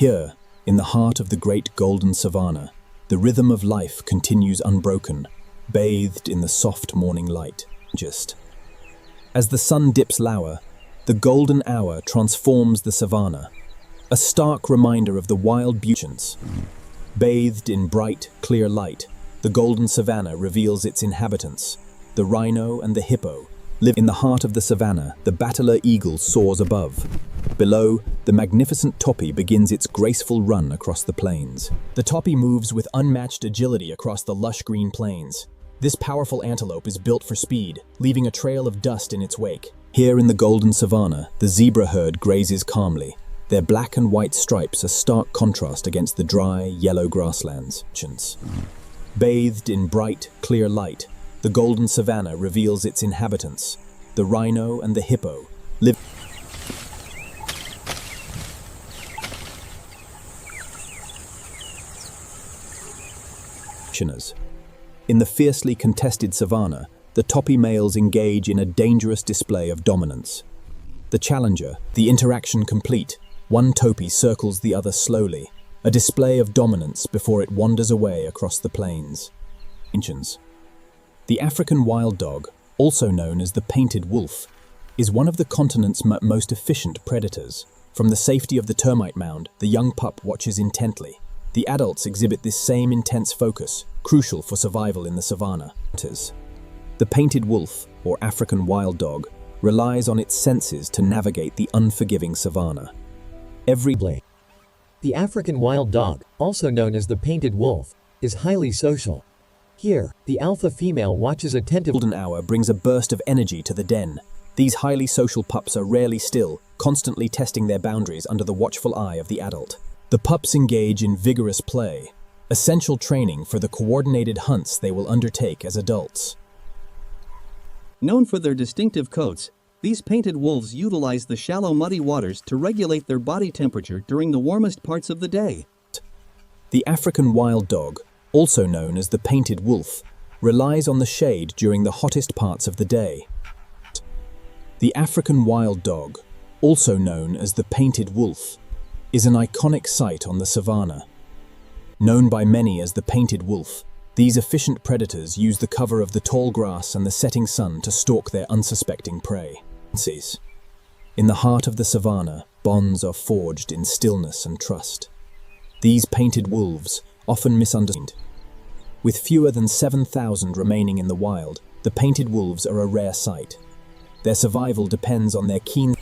Here, in the heart of the great golden savanna, the rhythm of life continues unbroken, bathed in the soft morning light. As the sun dips lower, the golden hour transforms the savanna, a stark reminder of the wild beauties. Bathed in bright, clear light, the golden savanna reveals its inhabitants. The rhino and the hippo live in the heart of the savanna. The battler eagle soars above. Below, the magnificent topi begins its graceful run across the plains. The topi moves with unmatched agility across the lush green plains. This powerful antelope is built for speed, leaving a trail of dust in its wake. Here in the golden savanna, the zebra herd grazes calmly, their black and white stripes a stark contrast against the dry, yellow grasslands. Bathed in bright, clear light, the golden savanna reveals its inhabitants. The rhino and the hippo live in the fiercely contested savanna. The topi males engage in a dangerous display of dominance. The challenger, the interaction complete, one topi circles the other slowly, a display of dominance before it wanders away across the plains. The African wild dog, also known as the painted wolf, is one of the continent's most efficient predators. From the safety of the termite mound, the young pup watches intently. The adults exhibit this same intense focus, crucial for survival in the savanna. The painted wolf, or African wild dog, relies on its senses to navigate the unforgiving savanna. The African wild dog, also known as the painted wolf, is highly social. Here, the alpha female watches attentively. The golden hour brings a burst of energy to the den. These highly social pups are rarely still, constantly testing their boundaries under the watchful eye of the adult. The pups engage in vigorous play, essential training for the coordinated hunts they will undertake as adults. Known for their distinctive coats, these painted wolves utilize the shallow, muddy waters to regulate their body temperature during the warmest parts of the day. The African wild dog, also known as the painted wolf, relies on the shade during the hottest parts of the day. The African wild dog, also known as the painted wolf, is an iconic sight on the savanna. Known by many as the painted wolf, these efficient predators use the cover of the tall grass and the setting sun to stalk their unsuspecting prey. In the heart of the savanna, bonds are forged in stillness and trust. These painted wolves, often misunderstood. With fewer than 7,000 remaining in the wild, the painted wolves are a rare sight. Their survival depends on their keen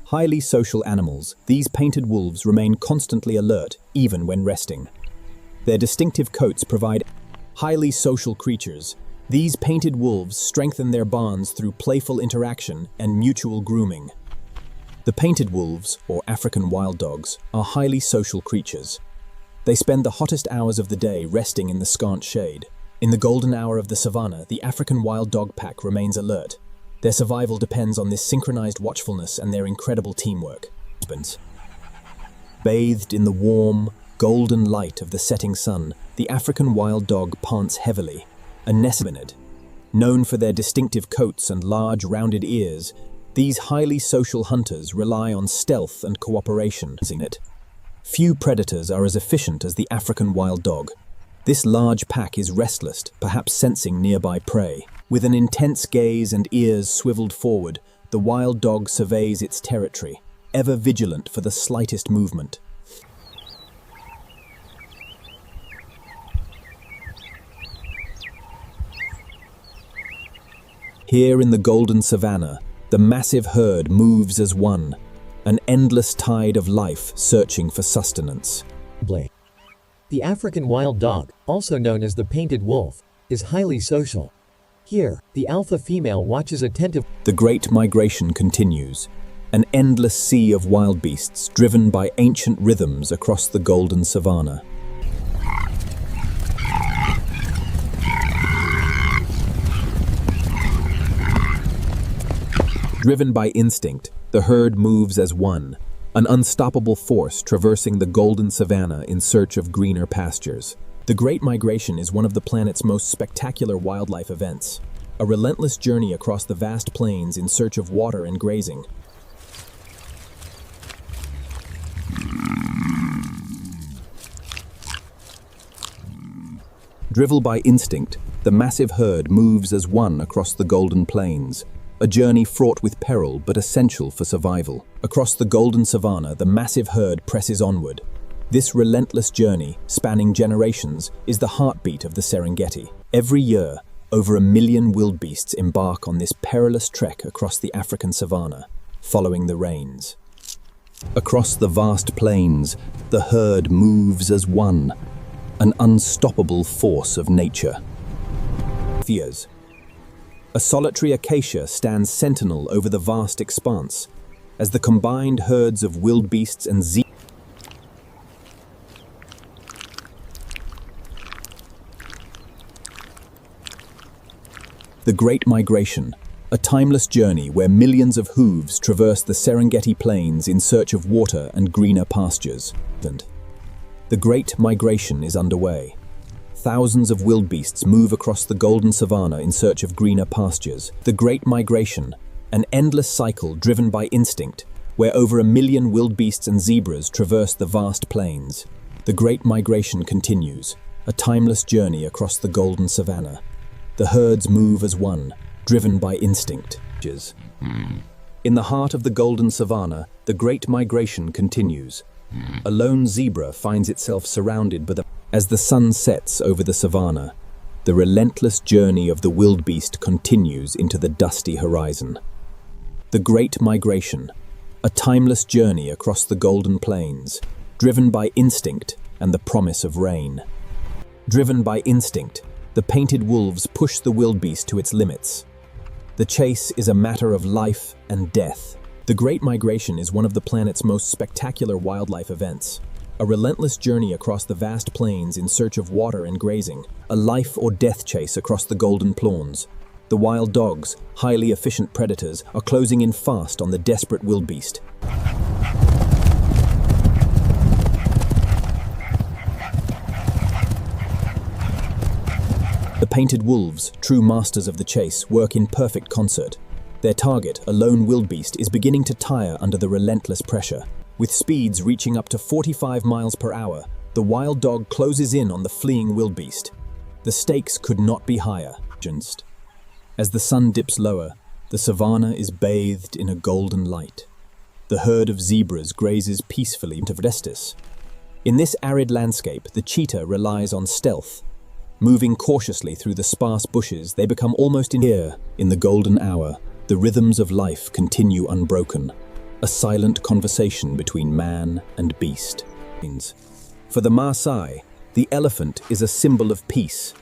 highly social animals. These painted wolves remain constantly alert, even when resting. Their distinctive coats provide highly social creatures. These painted wolves strengthen their bonds through playful interaction and mutual grooming. The painted wolves, or African wild dogs, are highly social creatures. They spend the hottest hours of the day resting in the scant shade. In the golden hour of the savanna, the African wild dog pack remains alert. Their survival depends on this synchronized watchfulness and their incredible teamwork. Bathed in the warm, golden light of the setting sun, the African wild dog pants heavily. A nescinid. Known for their distinctive coats and large, rounded ears, these highly social hunters rely on stealth and cooperation. Few predators are as efficient as the African wild dog. This large pack is restless, perhaps sensing nearby prey. With an intense gaze and ears swiveled forward, the wild dog surveys its territory, ever vigilant for the slightest movement. Here in the golden savanna, the massive herd moves as one, an endless tide of life searching for sustenance. The African wild dog, also known as the painted wolf, is highly social. Here, the alpha female watches attentively. The great migration continues, an endless sea of wild beasts driven by ancient rhythms across the golden savanna. Driven by instinct, the herd moves as one, an unstoppable force traversing the golden savanna in search of greener pastures. The Great Migration is one of the planet's most spectacular wildlife events. a relentless journey across the vast plains in search of water and grazing. Driven by instinct, the massive herd moves as one across the golden plains, a journey fraught with peril but essential for survival. Across the golden savanna, the massive herd presses onward. This relentless journey, spanning generations, is the heartbeat of the Serengeti. Every year, over 1 million wildebeests embark on this perilous trek across the African savanna, following the rains. Across the vast plains, the herd moves as one, an unstoppable force of nature. Theas. A solitary acacia stands sentinel over the vast expanse, as the combined herds of wildebeests and zebras. The Great Migration, a timeless journey where millions of hooves traverse the Serengeti plains in search of water and greener pastures. The Great Migration is underway. Thousands of wildebeests move across the golden savanna in search of greener pastures. The Great Migration, an endless cycle driven by instinct, where over 1 million wildebeests and zebras traverse the vast plains. The Great Migration continues, a timeless journey across the golden savanna. The herds move as one, driven by instinct. In the heart of the golden savanna, the Great Migration continues. A lone zebra finds itself surrounded by As the sun sets over the savanna, the relentless journey of the wildebeest continues into the dusty horizon. The Great Migration, a timeless journey across the golden plains, driven by instinct and the promise of rain. Driven by instinct, the painted wolves push the wildebeest to its limits. The chase is a matter of life and death. The Great Migration is one of the planet's most spectacular wildlife events. A relentless journey across the vast plains in search of water and grazing. A life or death chase across the golden plawns. The wild dogs, highly efficient predators, are closing in fast on the desperate wildebeest. The painted wolves, true masters of the chase, work in perfect concert. Their target, a lone wildebeest, is beginning to tire under the relentless pressure. With speeds reaching up to 45 miles per hour, the wild dog closes in on the fleeing wildebeest. The stakes could not be higher. As the sun dips lower, the savanna is bathed in a golden light. The herd of zebras grazes peacefully into Vrestis. In this arid landscape, the cheetah relies on stealth. Moving cautiously through the sparse bushes, they become almost here. In the golden hour, the rhythms of life continue unbroken. A silent conversation between man and beast. For the Maasai, the elephant is a symbol of peace.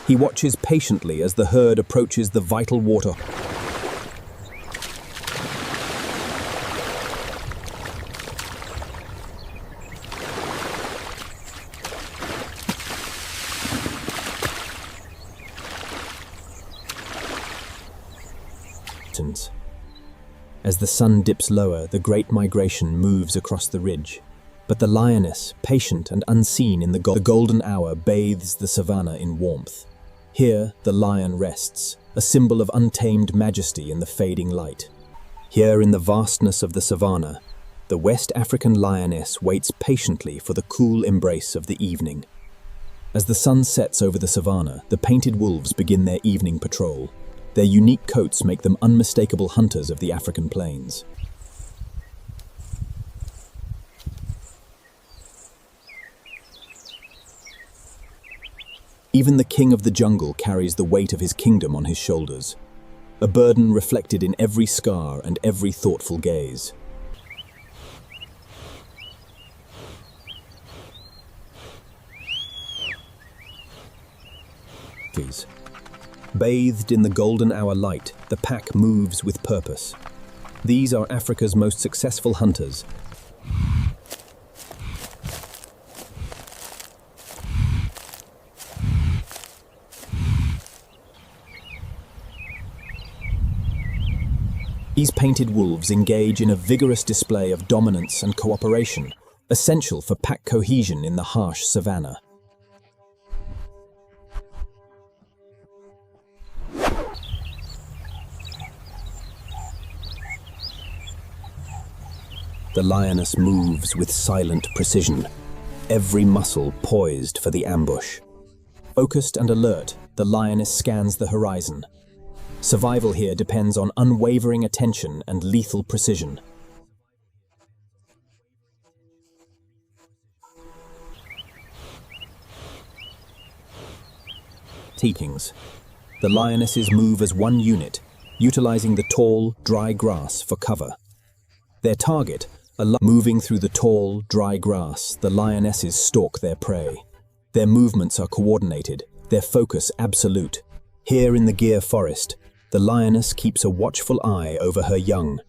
He watches patiently as the herd approaches the vital water. As the sun dips lower, the Great Migration moves across the ridge. But the lioness, patient and unseen in the golden hour, bathes the savanna in warmth. Here, the lion rests, a symbol of untamed majesty in the fading light. Here in the vastness of the savanna, the West African lioness waits patiently for the cool embrace of the evening. As the sun sets over the savanna, the painted wolves begin their evening patrol. Their unique coats make them unmistakable hunters of the African plains. Even the king of the jungle carries the weight of his kingdom on his shoulders, a burden reflected in every scar and every thoughtful gaze. Bathed in the golden hour light, the pack moves with purpose. These are Africa's most successful hunters. These painted wolves engage in a vigorous display of dominance and cooperation, essential for pack cohesion in the harsh savanna. the lioness moves with silent precision, every muscle poised for the ambush. Focused and alert, the lioness scans the horizon. Survival here depends on unwavering attention and lethal precision. Teachings. The lionesses move as one unit, utilizing the tall, dry grass for cover. Their target, moving through the tall, dry grass, the lionesses stalk their prey. Their movements are coordinated, their focus absolute. Here in the Gir forest, the lioness keeps a watchful eye over her young,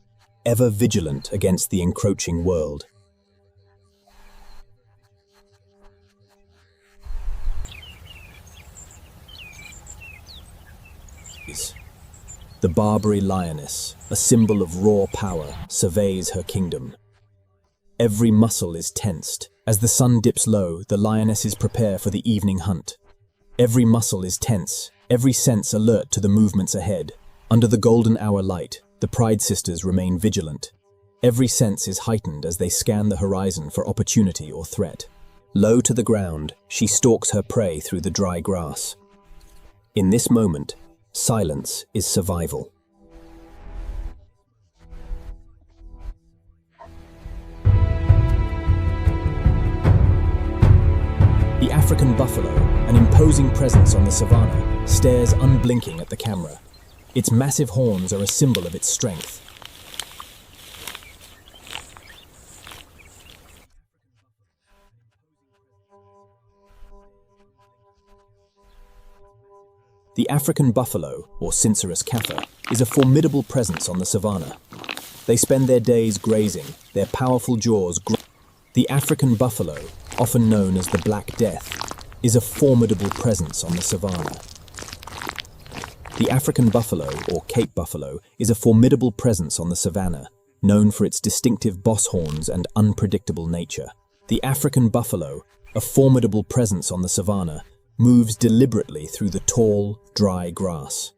ever vigilant against the encroaching world. The Barbary lioness, a symbol of raw power, surveys her kingdom. Every muscle is tensed. As the sun dips low, the lionesses prepare for the evening hunt. Every muscle is tense, every sense alert to the movements ahead. Under the golden hour light, the Pride sisters remain vigilant. Every sense is heightened as they scan the horizon for opportunity or threat. Low to the ground, she stalks her prey through the dry grass. In this moment, silence is survival. The African buffalo, an imposing presence on the savanna, stares unblinking at the camera. Its massive horns are a symbol of its strength. The African buffalo, or Cincerus kaffir, is a formidable presence on the savanna. They spend their days grazing, their powerful jaws The African buffalo, often known as the Black Death, is a formidable presence on the savanna. The African buffalo, or Cape buffalo, is a formidable presence on the savanna, known for its distinctive boss horns and unpredictable nature. The African buffalo, a formidable presence on the savanna, moves deliberately through the tall, dry grass.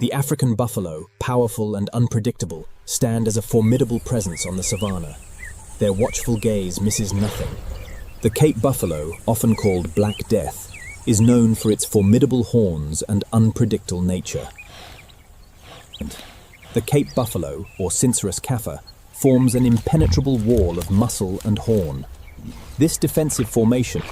The African buffalo, powerful and unpredictable, stand as a formidable presence on the savanna. Their watchful gaze misses nothing. The Cape buffalo, often called Black Death, is known for its formidable horns and unpredictable nature. The Cape buffalo, or Cincerus kaffir, forms an impenetrable wall of muscle and horn. This defensive formation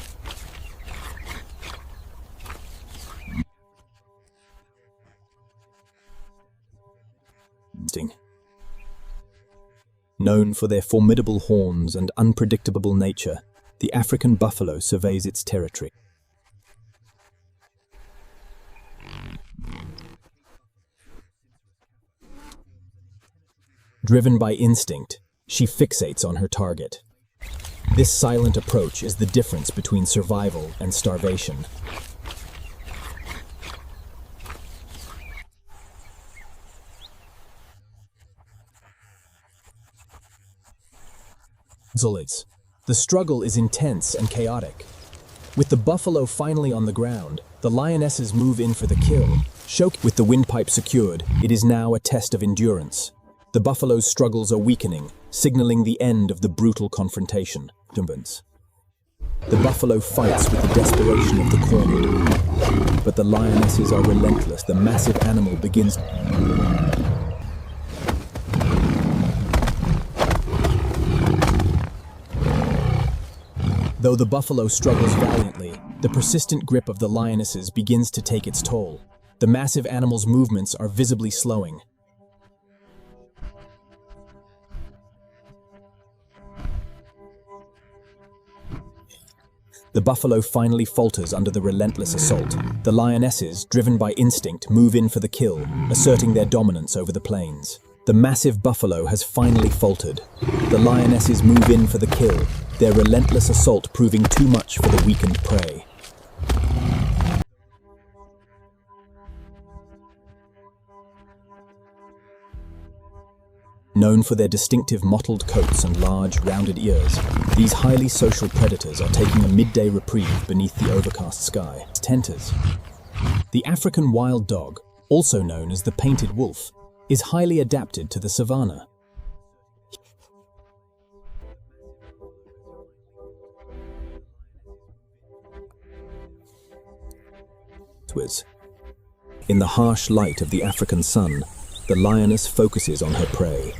known for their formidable horns and unpredictable nature, the African buffalo surveys its territory. Driven by instinct, she fixates on her target. This silent approach is the difference between survival and starvation. The struggle is intense and chaotic. With the buffalo finally on the ground, the lionesses move in for the kill. With the windpipe secured, it is now a test of endurance. The buffalo's struggles are weakening, signaling the end of the brutal confrontation. The buffalo fights with the desperation of the cornered, but the lionesses are relentless. The massive animal begins. Though the buffalo struggles valiantly, the persistent grip of the lionesses begins to take its toll. The massive animal's movements are visibly slowing. The buffalo finally falters under the relentless assault. The lionesses, driven by instinct, move in for the kill, asserting their dominance over the plains. The massive buffalo has finally faltered. The lionesses move in for the kill, their relentless assault proving too much for the weakened prey. Known for their distinctive mottled coats and large, rounded ears, these highly social predators are taking a midday reprieve beneath the overcast sky. Tenters. The African wild dog, also known as the painted wolf, is highly adapted to the savanna. In the harsh light of the African sun, the lioness focuses on her prey.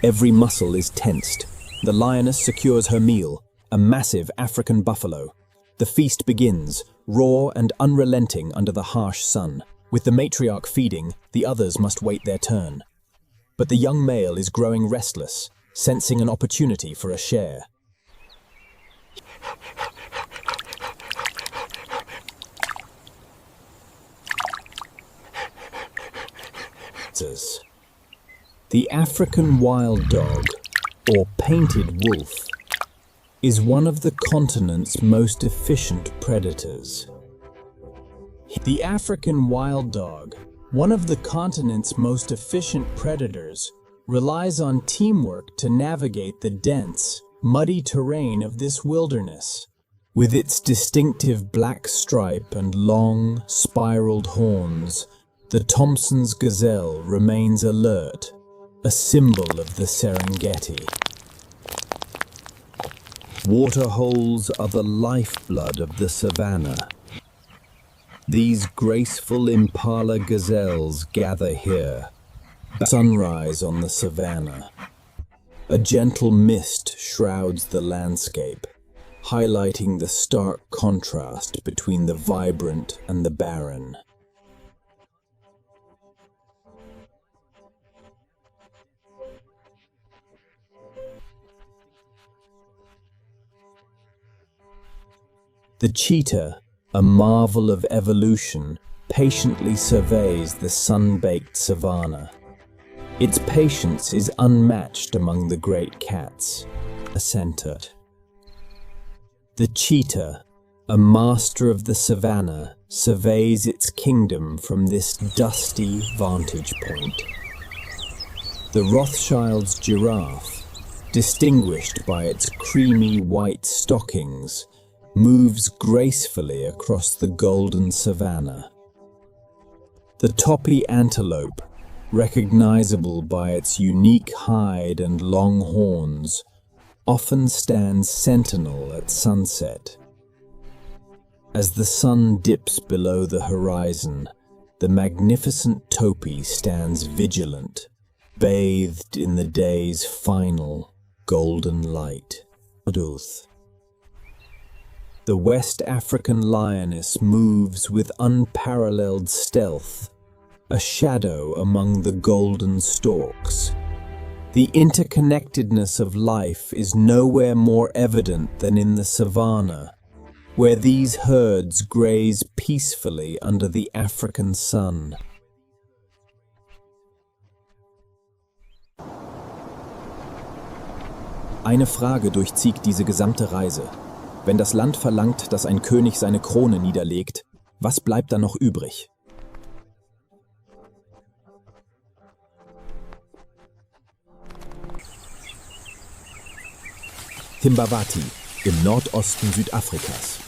Every muscle is tensed. The lioness secures her meal, a massive African buffalo. The feast begins, raw and unrelenting under the harsh sun. With the matriarch feeding, the others must wait their turn. But the young male is growing restless, sensing an opportunity for a share. The African wild dog, or painted wolf, is one of the continent's most efficient predators. The African wild dog, one of the continent's most efficient predators, relies on teamwork to navigate the dense, muddy terrain of this wilderness. With its distinctive black stripe and long, spiraled horns, the Thompson's gazelle remains alert, a symbol of the Serengeti. Waterholes are the lifeblood of the savanna. These graceful impala gazelles gather here. Sunrise on the savanna. A gentle mist shrouds the landscape, highlighting the stark contrast between the vibrant and the barren. The cheetah, a marvel of evolution, patiently surveys the sun-baked savanna. Its patience is unmatched among the great cats. Centered. The cheetah, a master of the savanna, surveys its kingdom from this dusty vantage point. The Rothschild's giraffe, distinguished by its creamy white stockings, moves gracefully across the golden savanna. The toppy antelope, recognizable by its unique hide and long horns, often stands sentinel at sunset. As the sun dips below the horizon, the magnificent topi stands vigilant, bathed in the day's final golden light. The West African lioness moves with unparalleled stealth, a shadow among the golden stalks. The interconnectedness of life is nowhere more evident than in the savanna, where these herds graze peacefully under the African sun. Eine Frage durchzieht diese gesamte Reise. Wenn das Land verlangt, dass ein König seine Krone niederlegt, was bleibt dann noch übrig? Himbawati, im Nordosten Südafrikas.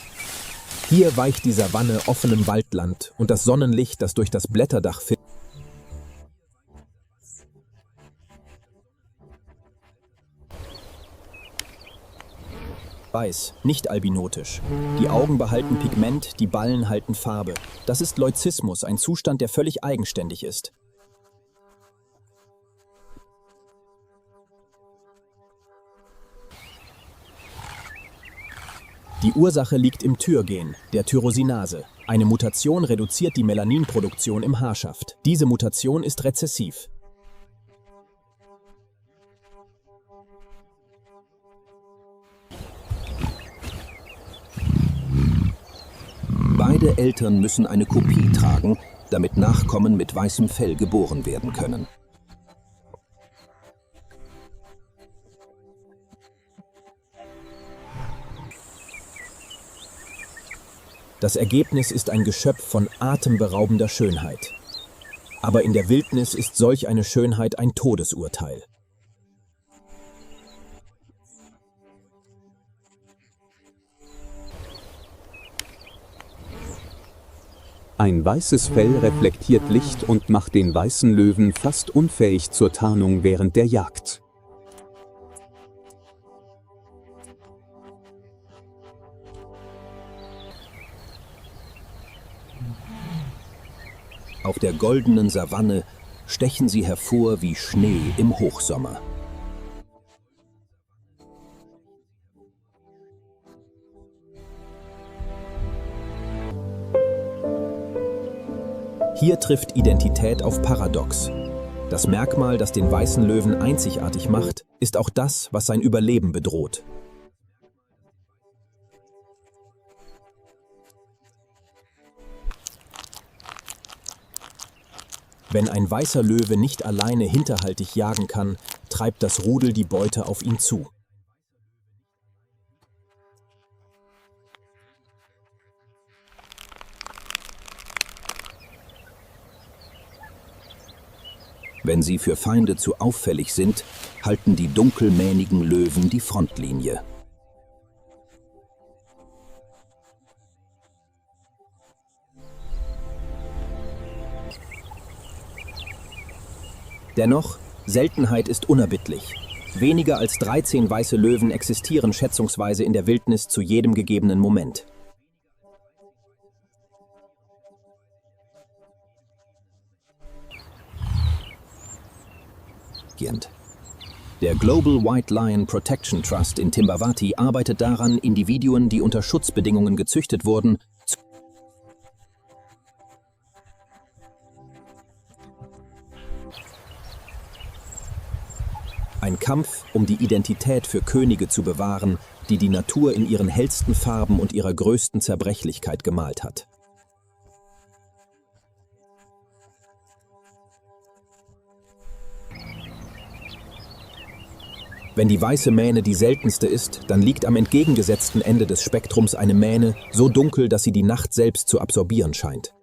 Hier weicht die Savanne offenem Waldland und das Sonnenlicht, das durch das Blätterdach filtert. Weiß, nicht albinotisch. Die Augen behalten Pigment, die Ballen halten Farbe. Das ist Leuzismus, ein Zustand, der völlig eigenständig ist. Die Ursache liegt im Tyrgen, der Tyrosinase. Eine Mutation reduziert die Melaninproduktion im Haarschaft. Diese Mutation ist rezessiv. Beide Eltern müssen eine Kopie tragen, damit Nachkommen mit weißem Fell geboren werden können. Das Ergebnis ist ein Geschöpf von atemberaubender Schönheit. Aber in der Wildnis ist solch eine Schönheit ein Todesurteil. Ein weißes Fell reflektiert Licht und macht den weißen Löwen fast unfähig zur Tarnung während der Jagd. Auf der goldenen Savanne stechen sie hervor wie Schnee im Hochsommer. Hier trifft Identität auf Paradox. Das Merkmal, das den weißen Löwen einzigartig macht, ist auch das, was sein Überleben bedroht. Wenn ein weißer Löwe nicht alleine hinterhaltig jagen kann, treibt das Rudel die Beute auf ihn zu. Wenn sie für Feinde zu auffällig sind, halten die dunkelmähnigen Löwen die Frontlinie. Dennoch, Seltenheit ist unerbittlich. Weniger als 13 weiße Löwen existieren schätzungsweise in der Wildnis zu jedem gegebenen Moment. Der Global White Lion Protection Trust in Timbavati arbeitet daran, Individuen, die unter Schutzbedingungen gezüchtet wurden, ein Kampf, um die Identität für Könige zu bewahren, die die Natur in ihren hellsten Farben und ihrer größten Zerbrechlichkeit gemalt hat. Wenn die weiße Mähne die seltenste ist, dann liegt am entgegengesetzten Ende des Spektrums eine Mähne, so dunkel, dass sie die Nacht selbst zu absorbieren scheint.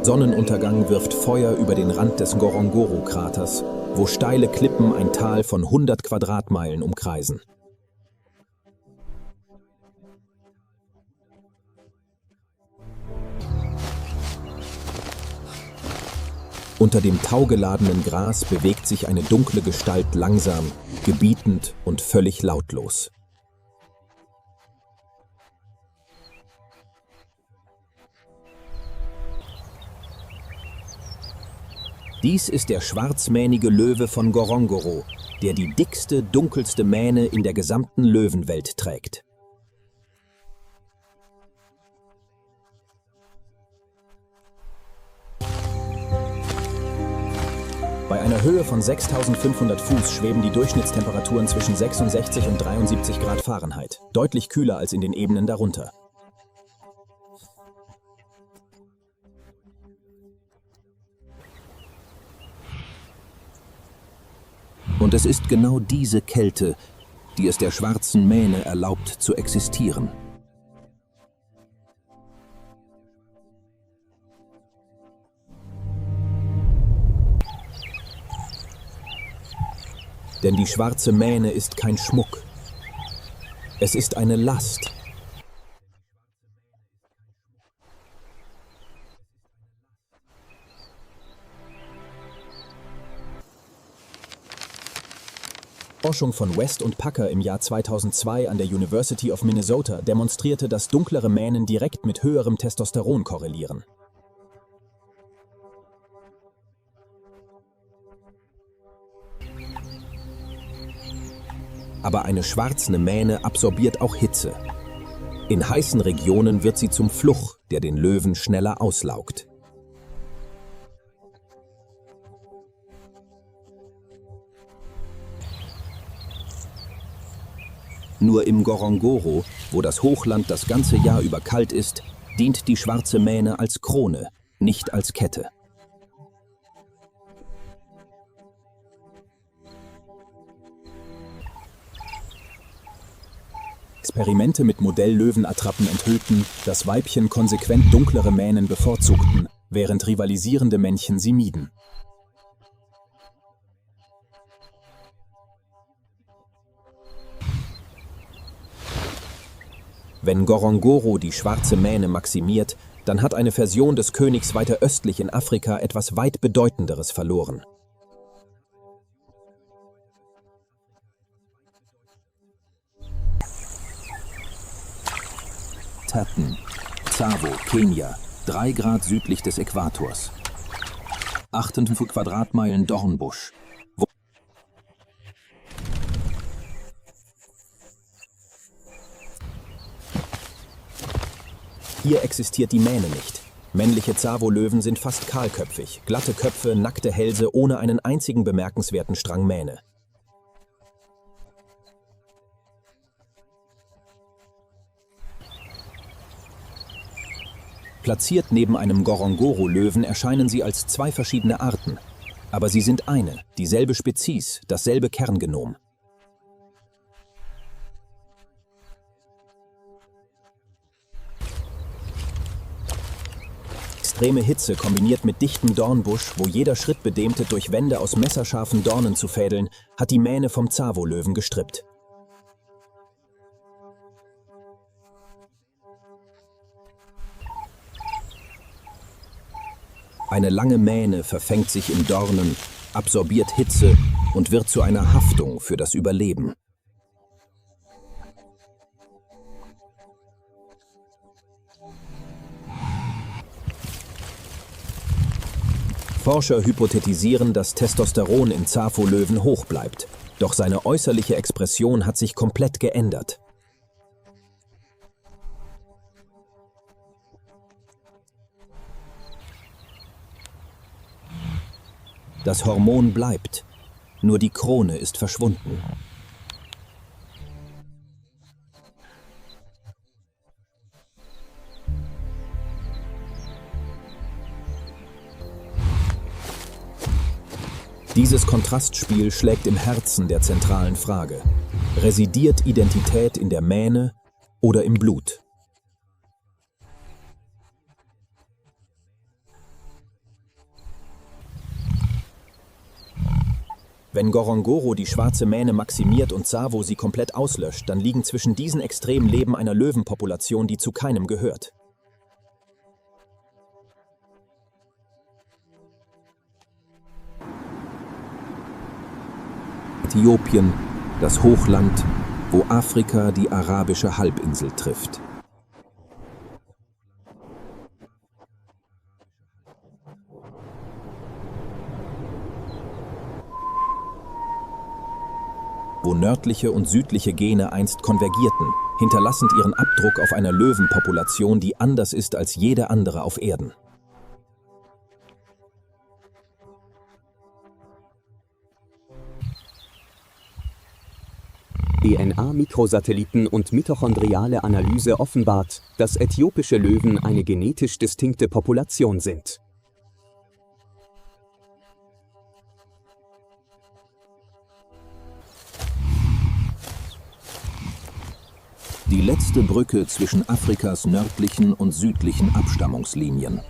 Sonnenuntergang wirft Feuer über den Rand des Ngorongoro-Kraters, wo steile Klippen ein Tal von 100 Quadratmeilen umkreisen. Unter dem taugeladenen Gras bewegt sich eine dunkle Gestalt langsam, gebietend und völlig lautlos. Dies ist der schwarzmähnige Löwe von Ngorongoro, der die dickste, dunkelste Mähne in der gesamten Löwenwelt trägt. Bei einer Höhe von 6.500 Fuß schweben die Durchschnittstemperaturen zwischen 66 und 73 Grad Fahrenheit, deutlich kühler als in den Ebenen darunter. Und es ist genau diese Kälte, die es der schwarzen Mähne erlaubt zu existieren. Denn die schwarze Mähne ist kein Schmuck. Es ist eine Last. Forschung von West und Packer im Jahr 2002 an der University of Minnesota demonstrierte, dass dunklere Mähnen direkt mit höherem Testosteron korrelieren. Aber eine schwarze Mähne absorbiert auch Hitze. In heißen Regionen wird sie zum Fluch, der den Löwen schneller auslaugt. Nur im Ngorongoro, wo das Hochland das ganze Jahr über kalt ist, dient die schwarze Mähne als Krone, nicht als Kette. Experimente mit Modelllöwenattrappen enthüllten, dass Weibchen konsequent dunklere Mähnen bevorzugten, während rivalisierende Männchen sie mieden. Wenn Ngorongoro die schwarze Mähne maximiert, dann hat eine Version des Königs weiter östlich in Afrika etwas weit Bedeutenderes verloren. Tatten, Tsavo, Kenia, 3 Grad südlich des Äquators. 58 Quadratmeilen Dornbusch. Hier existiert die Mähne nicht. Männliche Tsavo-Löwen sind fast kahlköpfig, glatte Köpfe, nackte Hälse ohne einen einzigen bemerkenswerten Strang Mähne. Platziert neben einem Ngorongoro-Löwen erscheinen sie als 2 verschiedene Arten. Aber sie sind eine, dieselbe Spezies, dasselbe Kerngenom. Extreme Hitze kombiniert mit dichtem Dornbusch, wo jeder Schritt bedehnte, durch Wände aus messerscharfen Dornen zu fädeln, hat die Mähne vom Tsavo-Löwen gestrippt. Eine lange Mähne verfängt sich in Dornen, absorbiert Hitze und wird zu einer Haftung für das Überleben. Forscher hypothetisieren, dass Testosteron in Tsavo-Löwen hoch bleibt, doch seine äußerliche Expression hat sich komplett geändert. Das Hormon bleibt, nur die Krone ist verschwunden. Dieses Kontrastspiel schlägt im Herzen der zentralen Frage: Residiert Identität in der Mähne oder im Blut? Wenn Ngorongoro die schwarze Mähne maximiert und Tsavo sie komplett auslöscht, dann liegen zwischen diesen Extremen Leben einer Löwenpopulation, die zu keinem gehört. Äthiopien, das Hochland, wo Afrika die arabische Halbinsel trifft. Wo nördliche und südliche Gene einst konvergierten, hinterlassend ihren Abdruck auf einer Löwenpopulation, die anders ist als jede andere auf Erden. DNA-Mikrosatelliten und mitochondriale Analyse offenbart, dass äthiopische Löwen eine genetisch distinkte Population sind. Die letzte Brücke zwischen Afrikas nördlichen und südlichen Abstammungslinien.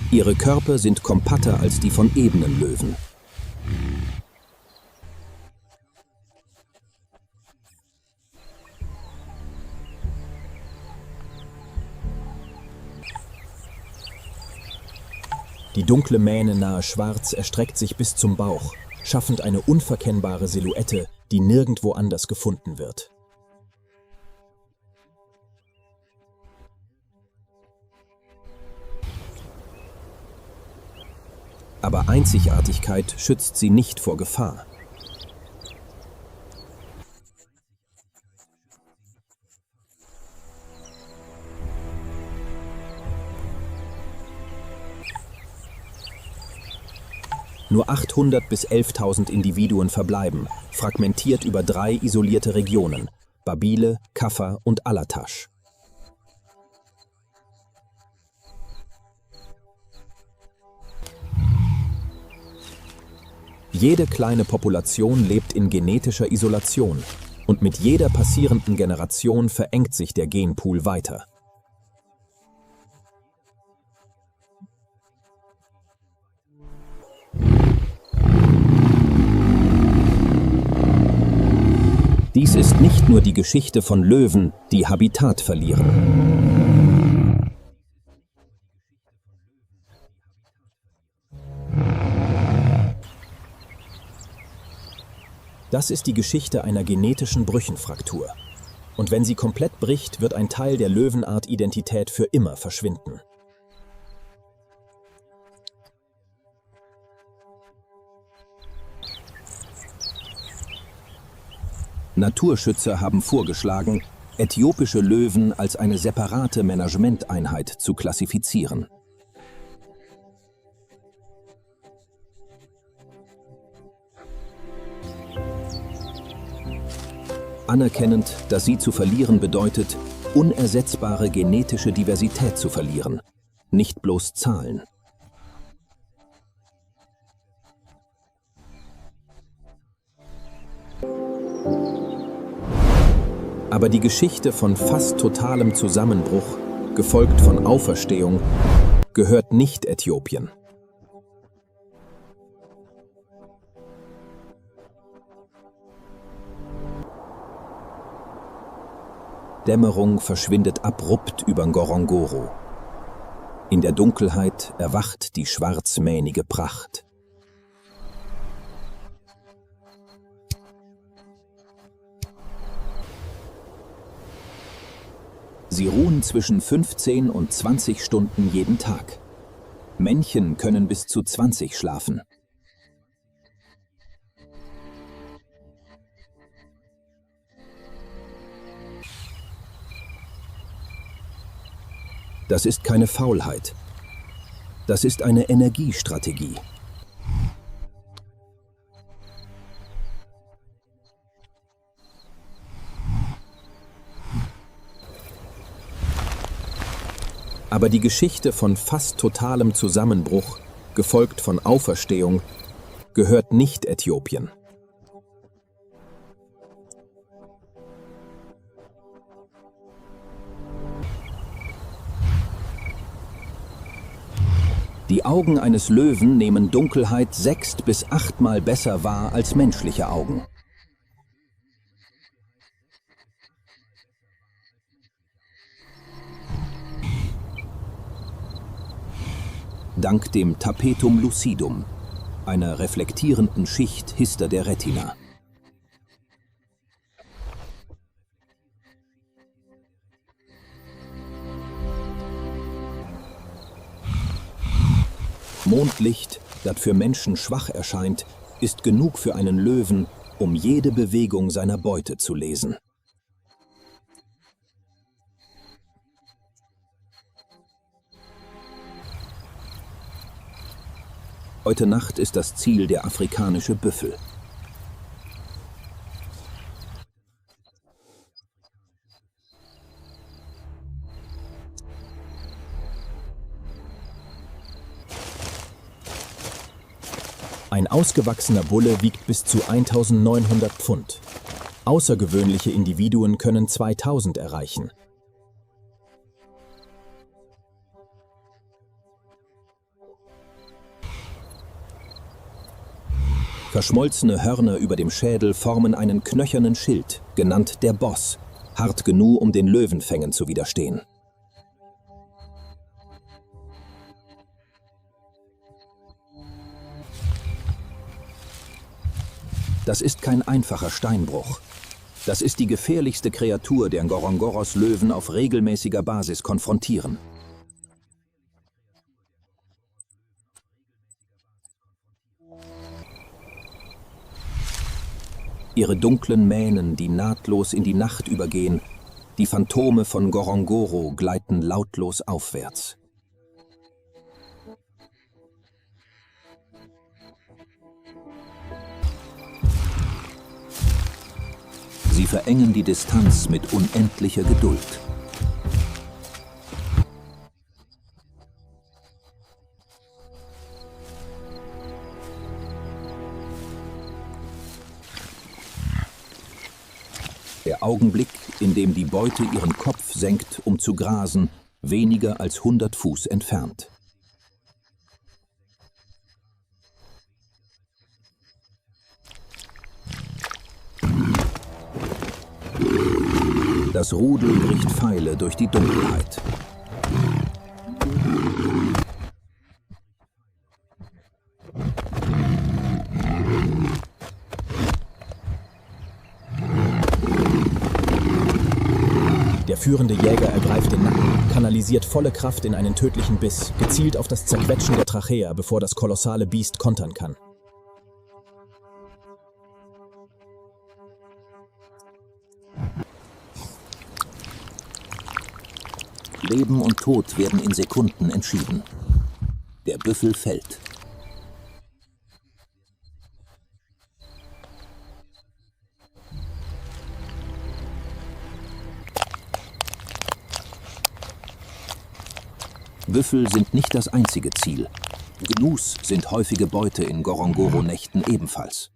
Ihre Körper sind kompakter als die von ebenen Löwen. Die dunkle Mähne nahe Schwarz erstreckt sich bis zum Bauch, schaffend eine unverkennbare Silhouette, die nirgendwo anders gefunden wird. Aber Einzigartigkeit schützt sie nicht vor Gefahr. Nur 800 bis 11.000 Individuen verbleiben, fragmentiert über 3 isolierte Regionen: Babile, Kaffa und Alatasch. Jede kleine Population lebt in genetischer Isolation und mit jeder passierenden Generation verengt sich der Genpool weiter. Dies ist nicht nur die Geschichte von Löwen, die Habitat verlieren. Das ist die Geschichte einer genetischen Brüchenfraktur. Und wenn sie komplett bricht, wird ein Teil der Löwenart-Identität für immer verschwinden. Naturschützer haben vorgeschlagen, äthiopische Löwen als eine separate Managementeinheit zu klassifizieren. Anerkennend, dass sie zu verlieren bedeutet, unersetzbare genetische Diversität zu verlieren, nicht bloß Zahlen. Aber die Geschichte von fast totalem Zusammenbruch, gefolgt von Auferstehung, gehört nicht Äthiopien. Dämmerung verschwindet abrupt über Ngorongoro. In der Dunkelheit erwacht die schwarzmähnige Pracht. Sie ruhen zwischen 15 und 20 Stunden jeden Tag. Männchen können bis zu 20 schlafen. Das ist keine Faulheit. Das ist eine Energiestrategie. Aber die Geschichte von fast totalem Zusammenbruch, gefolgt von Auferstehung, gehört nicht Äthiopien. Die Augen eines Löwen nehmen Dunkelheit 6 bis 8 Mal besser wahr als menschliche Augen. Dank dem Tapetum lucidum, einer reflektierenden Schicht hinter der Retina. Mondlicht, das für Menschen schwach erscheint, ist genug für einen Löwen, um jede Bewegung seiner Beute zu lesen. Heute Nacht ist das Ziel der afrikanische Büffel. Ein ausgewachsener Bulle wiegt bis zu 1900 Pfund. Außergewöhnliche Individuen können 2000 erreichen. Verschmolzene Hörner über dem Schädel formen einen knöchernen Schild, genannt der Boss, hart genug, um den Löwenfängen zu widerstehen. Das ist kein einfacher Steinbruch. Das ist die gefährlichste Kreatur, der Ngorongoros Löwen auf regelmäßiger Basis konfrontieren. Ihre dunklen Mähnen, die nahtlos in die Nacht übergehen, die Phantome von Ngorongoro gleiten lautlos aufwärts. Sie verengen die Distanz mit unendlicher Geduld. Der Augenblick, in dem die Beute ihren Kopf senkt, um zu grasen, weniger als 100 Fuß entfernt. Das Rudel bricht Pfeile durch die Dunkelheit. Der führende Jäger ergreift den Nacken, kanalisiert volle Kraft in einen tödlichen Biss, gezielt auf das Zerquetschen der Trachea, bevor das kolossale Biest kontern kann. Leben und Tod werden in Sekunden entschieden. Der Büffel fällt. Büffel sind nicht das einzige Ziel. Gnus sind häufige Beute in Ngorongoro-Nächten ebenfalls.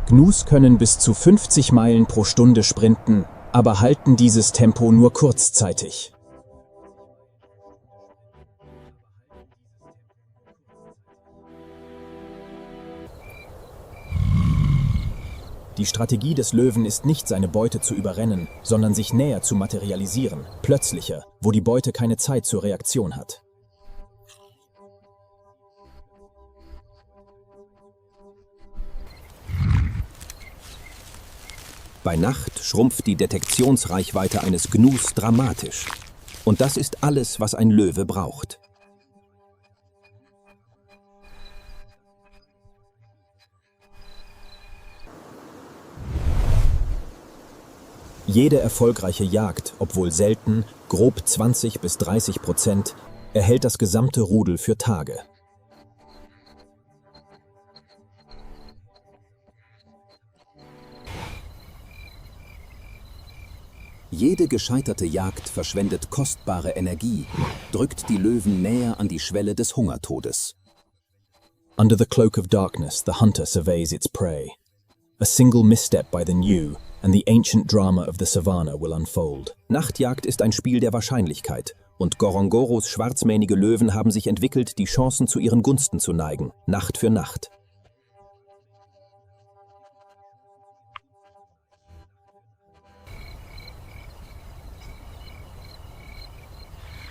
Gnus können bis zu 50 Meilen pro Stunde sprinten, aber halten dieses Tempo nur kurzzeitig. Die Strategie des Löwen ist nicht, seine Beute zu überrennen, sondern sich näher zu materialisieren, plötzlicher, wo die Beute keine Zeit zur Reaktion hat. Bei Nacht schrumpft die Detektionsreichweite eines Gnus dramatisch. Und das ist alles, was ein Löwe braucht. Jede erfolgreiche Jagd, obwohl selten, grob 20–30%, erhält das gesamte Rudel für Tage. Jede gescheiterte Jagd verschwendet kostbare Energie, drückt die Löwen näher an die Schwelle des Hungertodes. Under the cloak of darkness, the hunter surveys its prey. A single misstep by the new, and the ancient drama of the savannah will unfold. Nachtjagd ist ein Spiel der Wahrscheinlichkeit, und Ngorongoros schwarzmähnige Löwen haben sich entwickelt, die Chancen zu ihren Gunsten zu neigen, Nacht für Nacht.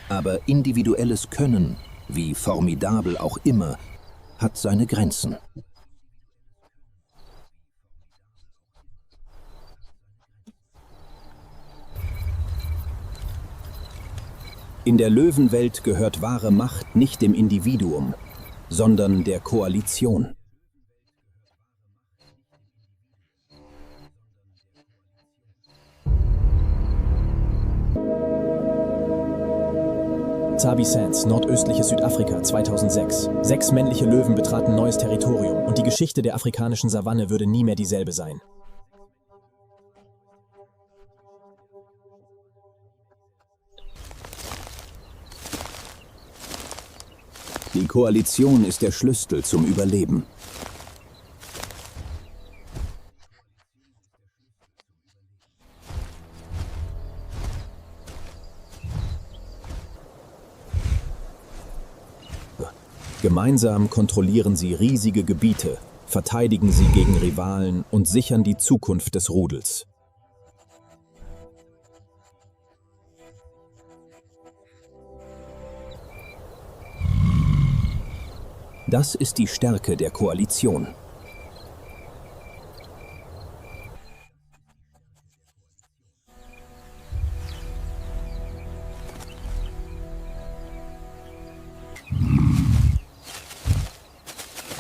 Aber individuelles Können, wie formidabel auch immer, hat seine Grenzen. In der Löwenwelt gehört wahre Macht nicht dem Individuum, sondern der Koalition. Sabi Sands, nordöstliches Südafrika, 2006. 6 männliche Löwen betraten neues Territorium und die Geschichte der afrikanischen Savanne würde nie mehr dieselbe sein. Die Koalition ist der Schlüssel zum Überleben. Gemeinsam kontrollieren sie riesige Gebiete, verteidigen sie gegen Rivalen und sichern die Zukunft des Rudels. Das ist die Stärke der Koalition.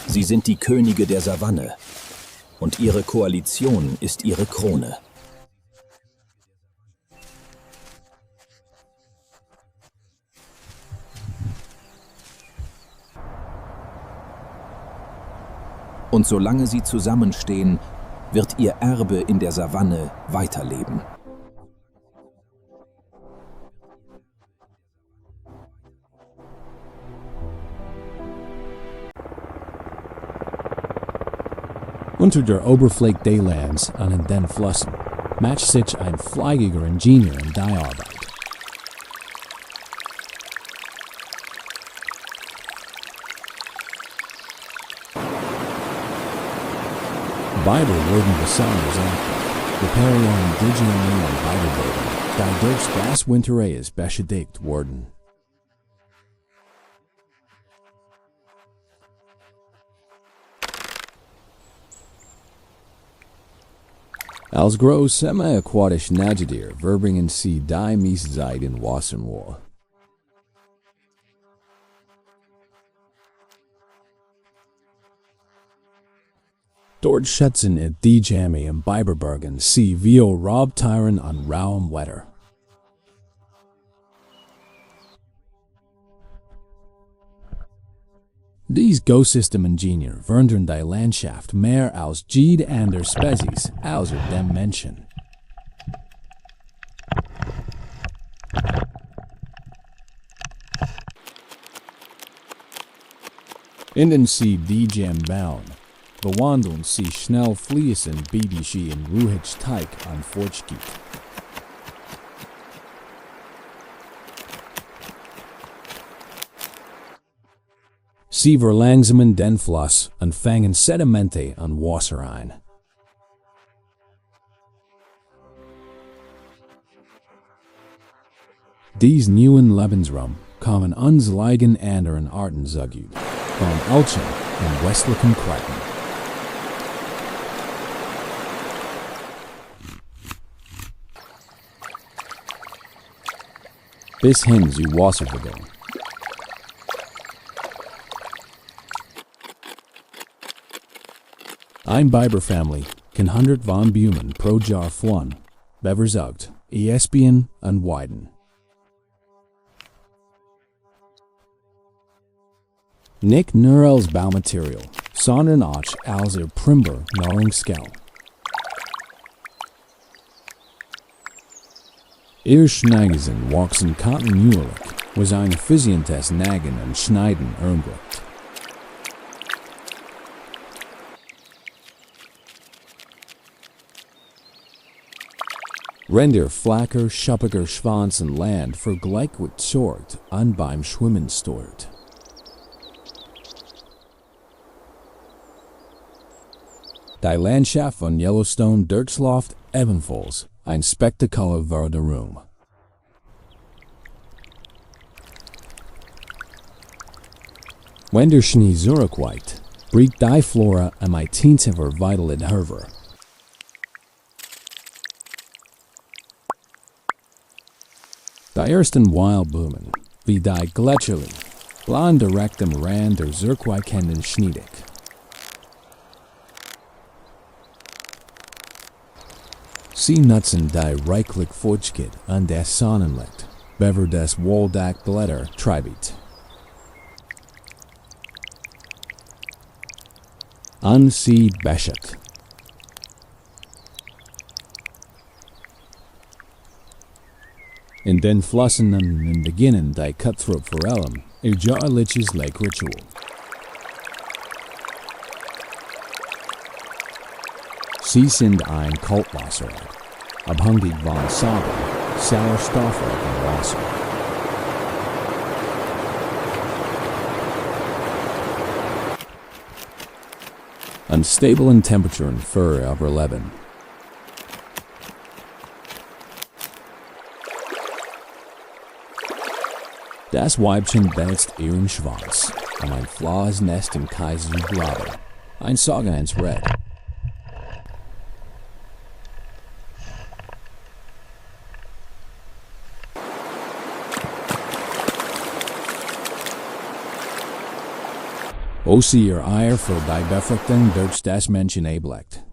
Sie sind die Könige der Savanne und ihre Koalition ist ihre Krone. Und solange sie zusammenstehen, wird ihr Erbe in der Savanne weiterleben. Unter der Oberfläche des Landes an den Flüssen matcht sich ein fleißiger Ingenieur in die Arbeit. Bible wurden besonders aktiv. Die Perion Digionen und Bibelbildung, da durch das Winterreis beschädigt wurden. Als groß semi-aquatisch Nagedier verbringen sie die Mieszeit in Wassermoor. Dort schätzen et die Jamie im Biberbergen sie vio Raubtieren an rauem Wetter. Dies Go-System-Ingenieur verndern die Landschaft mehr als jede andere Spezies außer dem Menschen. Inden sie die Jam bauen, bewandeln sie schnell fließend BDC in ruhig Teig an Fortschritt. Sie verlangsamen den Fluss und fangen Sedimente an Wasser ein. Dies neuen Lebensraum kommen uns liegen anderen Arten zugut, von Elchen und westlichen Kraken. Bis hin zu Wasservögeln. Ein Biber-Family kann 100 von Bumen pro Jahr fluhen, bevorzugt, ESPN und Weiden. Nicht nur als Baumaterial, sondern auch als ihr Primber Nahrungsquelle. Ihr Schneidesen wachsen kontinuierlich, was ein effizientes Nagen und Schneiden ermöglicht. Render flacker, schuppiger Schwanz und Land vergleichsweise sorgt und beim Schwimmen steuert. Die Landschaft von Yellowstone Dirksloft ebenfalls ein Spektakel Verderum. Wenn der Schnee zurückweicht, bricht die Flora am intensiver Vital hervor. Die ersten Wildblumen, wie die Gletscherli, bleiben direkt am Rand der zurückweichenden Schneedeck. Sie nutzen die reichlich Feuchtigkeit an das Sonnenlicht, bevor das Waldeckblätter treibet. An sie beschert. In den Flossen und beginnen die Cutthroat-Forellen ihr jahrliches Lake-Ritual. Sie sind ein Kaltwasserart, abhängig von Saaten, Sauerstoff und Wasser. Unstable Temperaturen für Überleben. Das Weibchen wälzt ihren Schwanz um ein flaues Nest im Kaiserblaue, ein Saga ins Red. Wo sie ihr Eier für die Befruchtung durch das Menschen erblickt.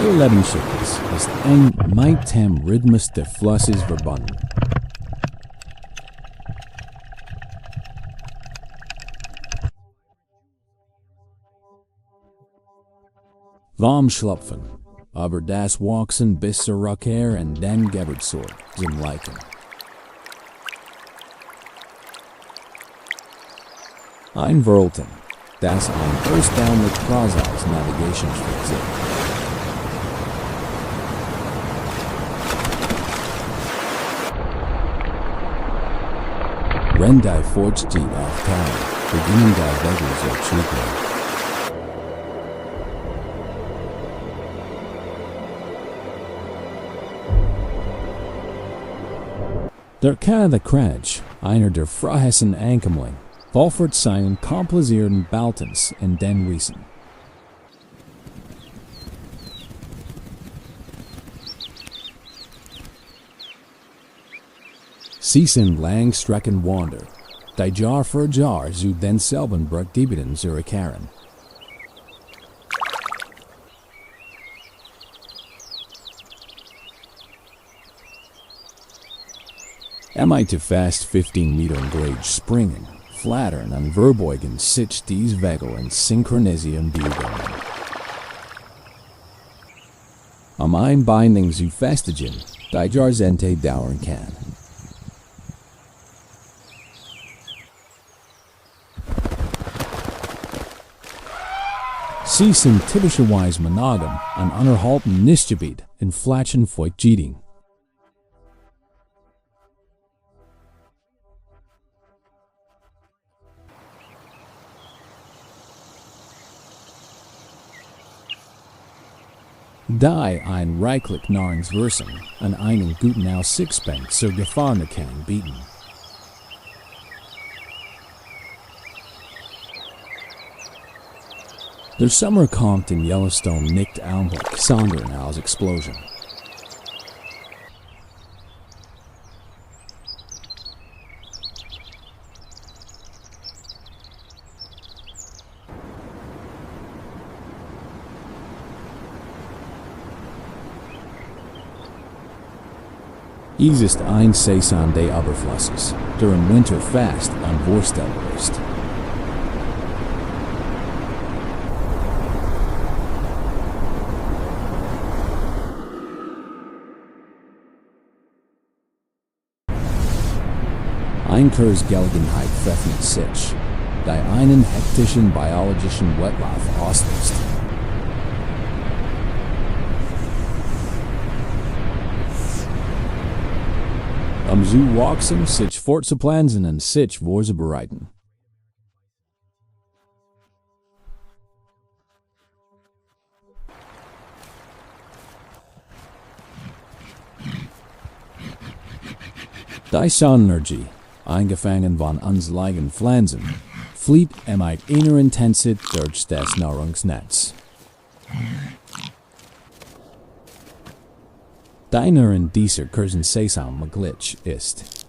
Ihr Lebenszyklus ist eng mit dem Rhythmus des Flusses verbunden. Vom Schlupfen, aber das Wachsen bis zur Rückkehr und dann Geburtstag zum Leichen. Ein Verhalten, das ein erstaunlich krasses Navigationsflugzeug. Wenn die Fortschritt auftauchen, beginnen die Wege zu trüben. Der keine Kretsch, einer der frahessen Ankömmling, Wolfert seinen komplizierten Baltens in den Wiesen. Sie sind Langstrecken Wander, die Jahr für Jahr zu denselben Berggebieten zurückkehren. Te fast 15 Metern grade springen, flattern und verbeugen sich dies Wegel in Synchronisium Biogen. Am Einbindung zu festigen, die Jahrzehnte dauern kann. Sie sind typischerweise monogam und unterhalten Nichtgebiet in Flatschen Feuchtgeeding. Die ein reichlich Nahrungswürzen an einen guten Aussichtsbank zur Gefahren kann bieten. Der Sommer kommt in Yellowstone nicht Augenblick, sondern als Explosion. Dies ist ein Saison des Oberflusses, der im Winter fast unvorstellbar ist. Einkehrungsgelegenheit veröffnet sich, die einen hektischen biologischen Wettlauf auslöst. Zu wachsen, sich fortzupflanzen und sich vorzubereiten. Die Sonnenergie, eingefangen von unseren Pflanzen, flieht mit einer Intensität durch das Nahrungsnetz. Deiner in dieser kurzen Saison Glitch ist.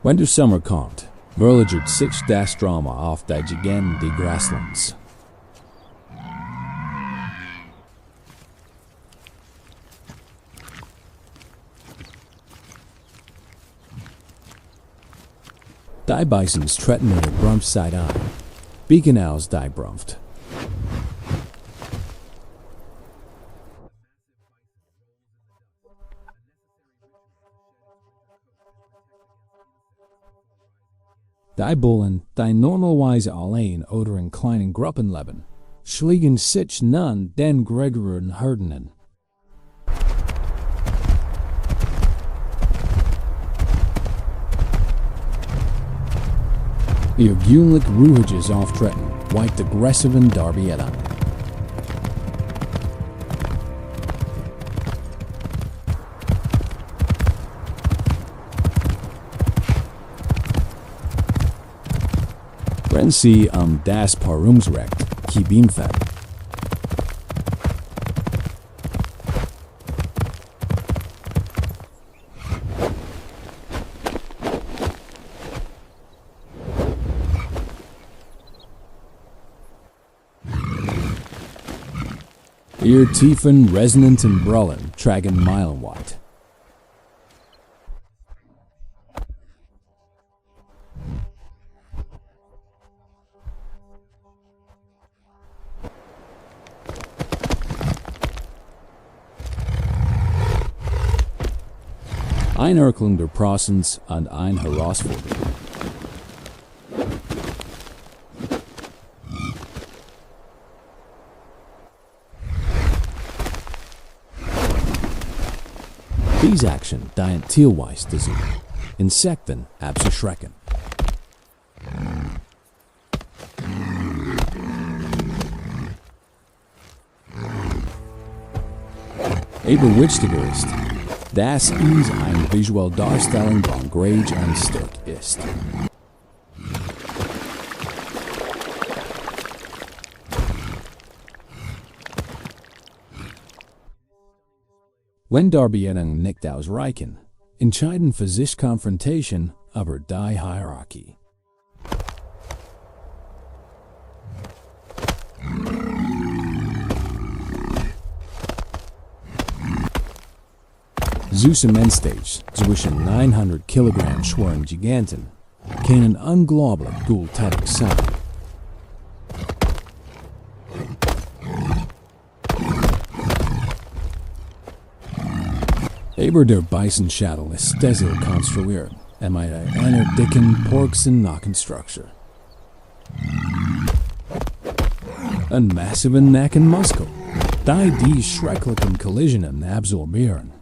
Wenn der Sommer kommt, verlagert sich das Drama auf die Giganten des Grasslands. Die Bisons treten ihre Brumpfzeit an, biegen aus die Brumpft. Die Bullen, die normalerweise allein oder in kleinen Gruppen leben, schlägen sich nun den größeren Herden an. Ihr gewöhnlich ruhiges Auftreten weicht aggressiven Darby an. Wenn sie das Paar umschreckt, keep ihm fett. Ihr tiefen, resonanten Brüllen tragen meilenweit. Ein Erklung der Prozents und ein Herausforderung. These Action dein Tierweis zu suchen. Insekten abzuschrecken. Aber wichtiger ist, dass es eine visuelle Darstellung von Grage und Stück ist. Wenn Darbietungen nicht ausreichen, entscheiden für sich Konfrontation über die Hierarchie. Zeus Mensstage zwischen 900 Kilogramm schweren Giganten können unglaublich gewalttätig sein. Aber der Beißenschädel ist stabil konstruiert und mit einer dicken Porksen-Nackenstruktur. Ein massiven Nackenmuskel, die schrecklichen Kollisionen absorbieren.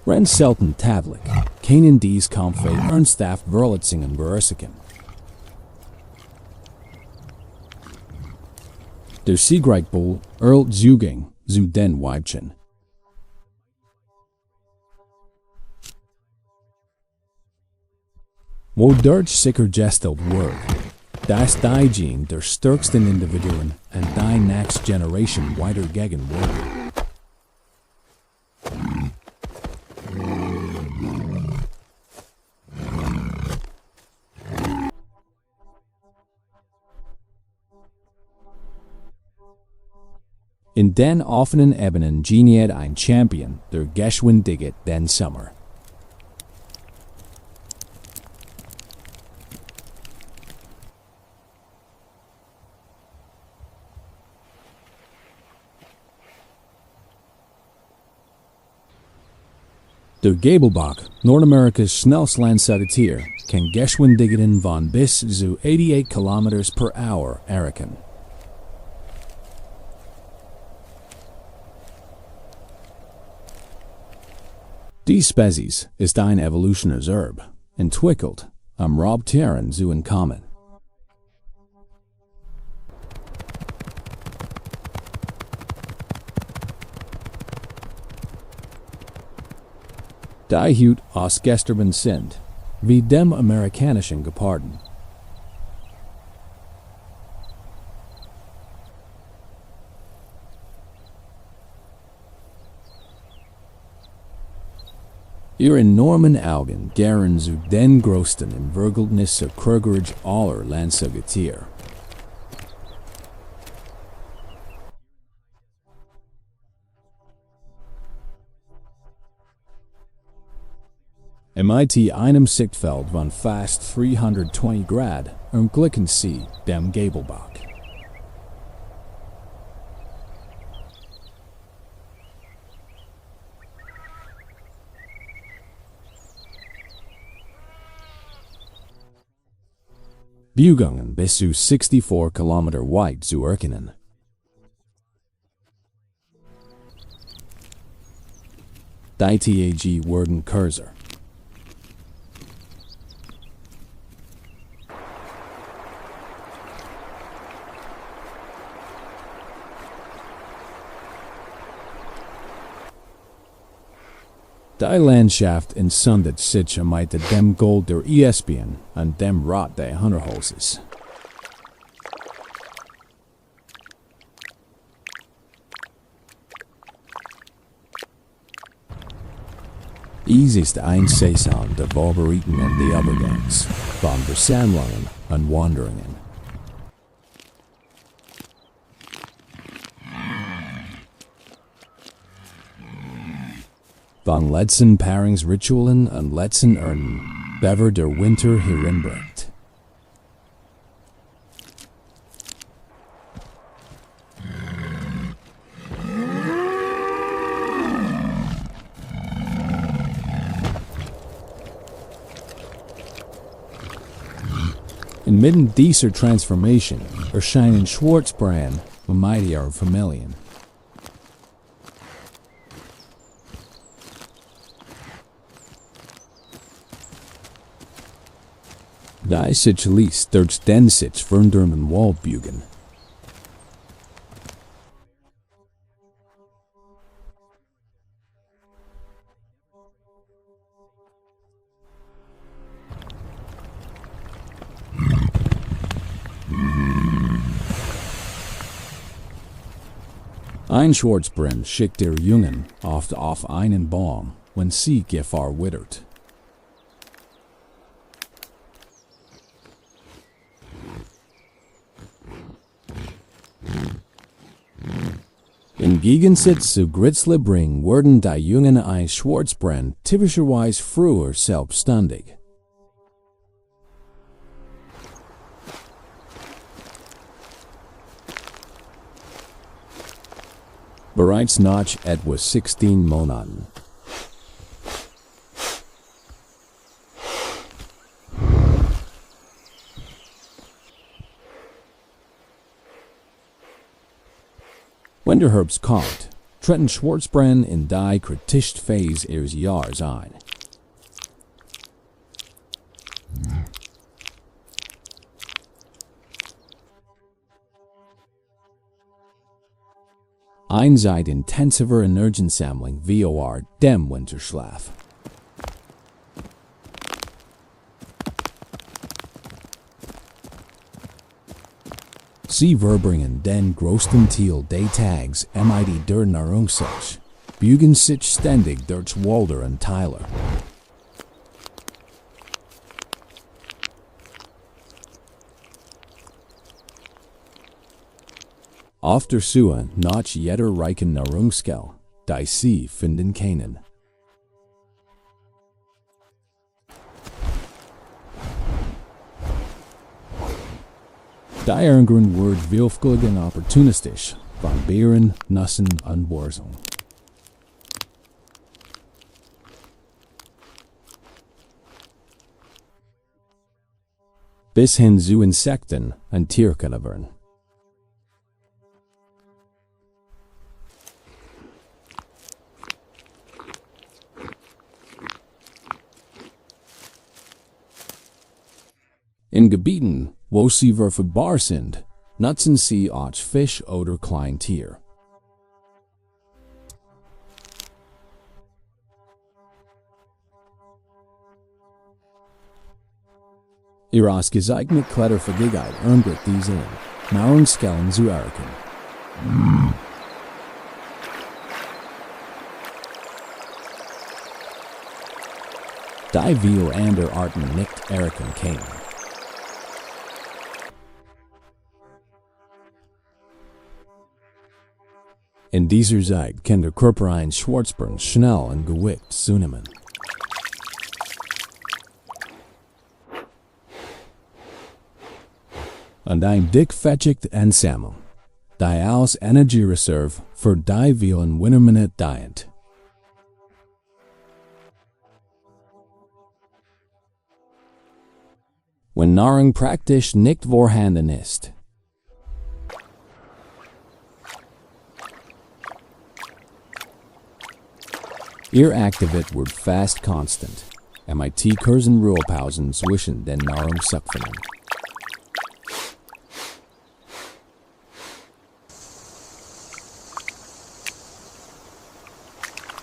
Rein selten tadlich, können dies Kämpfe ernsthaft Verletzungen verursachen. Der Siegreichbull Earl Zugang zu den Weibchen. Wo dort sichergestellt wird, dass die Gene der stärksten Individuen und die Next Generation weitergegeben werden. In den offenen Ebenen geniert ein Champion der Geschwindigkeit den Sommer. Der Gabelbach, Nordamerikas schnellste Landsäugetier, kann Geschwindigkeiten von bis zu 88 km/h erreichen. Die Spezies ist ein Evolutionärserb, entwickelt, Raubtieren zu entkommen. Die Hut ausgesterben sind, wie dem amerikanischen Geparden. Ihr enormen Augen gären zu den größten im Wildnis und Krügerage aller Landsäugetiere. Mit einem Sichtfeld von fast 320 Grad umblicken Sie dem Gabelbach. Bugungen bis zu 64 km weit zu erkennen. Die Tag werden kürzer. Die Landschaft ensundet sich mit dem Gold der ESPN und dem Rot der Hunterhoses. Dies ist ein Saison der Favoriten und die Übergangs, von Versammlungen und Wanderungen. Von letzten Paarungsritualen und letzten Ernten, bever der Winter herinbringt. Inmitten dieser Transformation erscheinen Schwarzbrand mightier vermilion. Die sich liest durch den sich verndurmen Waldbugen. Ein Schwarzbrand schickt der Jungen oft auf einen Baum, wenn sie Gefahr wittert. Im Gegensatz zu Grizzlybring werden die Jungen eines Schwarzbrand typischerweise früher selbstständig. Bereits nach etwa 16 Monaten. Wenn der Herbst kommt, treten Schwarzbrand in die kritischste Phase ihres Jahres ein. Ein seit intensiver Energiensammlung vor dem Winterschlaf. Sie verbringen den größten Teil des Tages mit der Nahrungssuche, bügen sich ständig durch Wälder und Täler. Auf der Suche nach jeder reichen Nahrungsquelle, die sie finden können. Die Ärgern wird willfällig und opportunistisch von Bären, Nüssen und Wurzeln. Bis hin zu Insekten und Tierkadavern. In Gebieten, wo sie verfügbar sind, nutzen sie auch Fisch oder Kleintier. Ihre ausgezeichnete Kletterfähigkeit ermöglicht diese Nahrungsquellen zu erkennen. Die viele andere Arten nicht erkennen können. In dieser Zeit kann der Körper eines Schwarzbrands schnell an Gewicht zunehmen. Und ein dickfettigt Ansammlung, die als Energiereserve für die vielen Wintermonate dient. Wenn Nahrung praktisch nicht vorhanden ist, ihr Aktivität wird fast konstant, mit kurzen Ruhepausen zwischen den Nahrungssuchungen.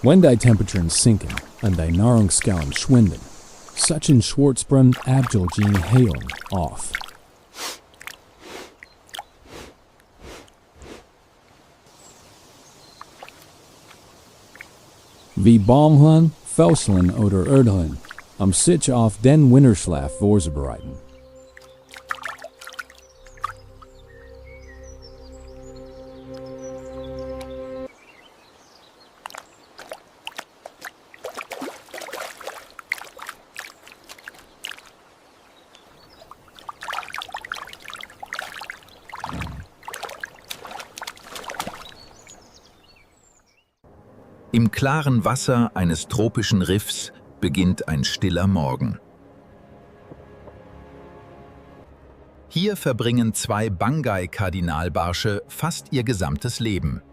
Wenn die Temperaturen sinken und die Nahrungsquellen schwinden, suchen Schwarzbrand abgelegen Heilen auf. Wie Baumhorn, Felseln oder Erdhorn, sich auf den Winterschlaf vorzubereiten. Im klaren Wasser eines tropischen Riffs beginnt ein stiller Morgen. Hier verbringen 2 Bangai-Kardinalbarsche fast ihr gesamtes Leben.